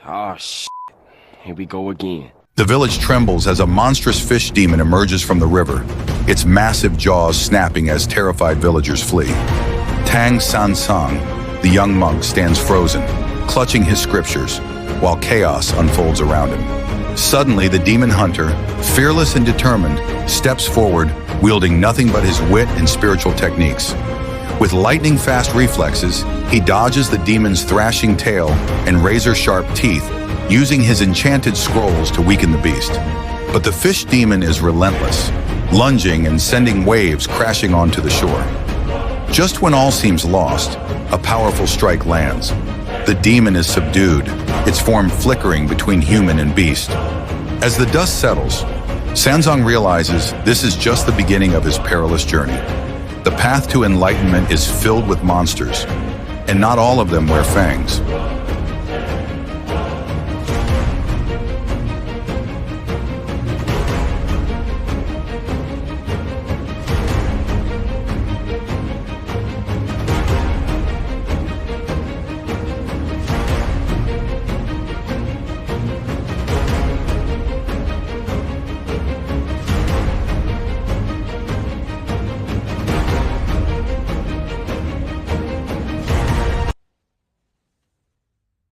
Oh, shit. Here we go again. The village trembles as a monstrous fish demon emerges from the river, its massive jaws snapping as terrified villagers flee. Tang Sanzang, the young monk, stands frozen, clutching his scriptures, while chaos unfolds around him. Suddenly, the demon hunter, fearless and determined, steps forward, wielding nothing but his wit and spiritual techniques. With lightning-fast reflexes, he dodges the demon's thrashing tail and razor-sharp teeth, using his enchanted scrolls to weaken the beast. But the fish demon is relentless, lunging and sending waves crashing onto the shore. Just when all seems lost, a powerful strike lands. The demon is subdued, its form flickering between human and beast. As the dust settles, Sanzang realizes this is just the beginning of his perilous journey. The path to enlightenment is filled with monsters, and not all of them wear fangs.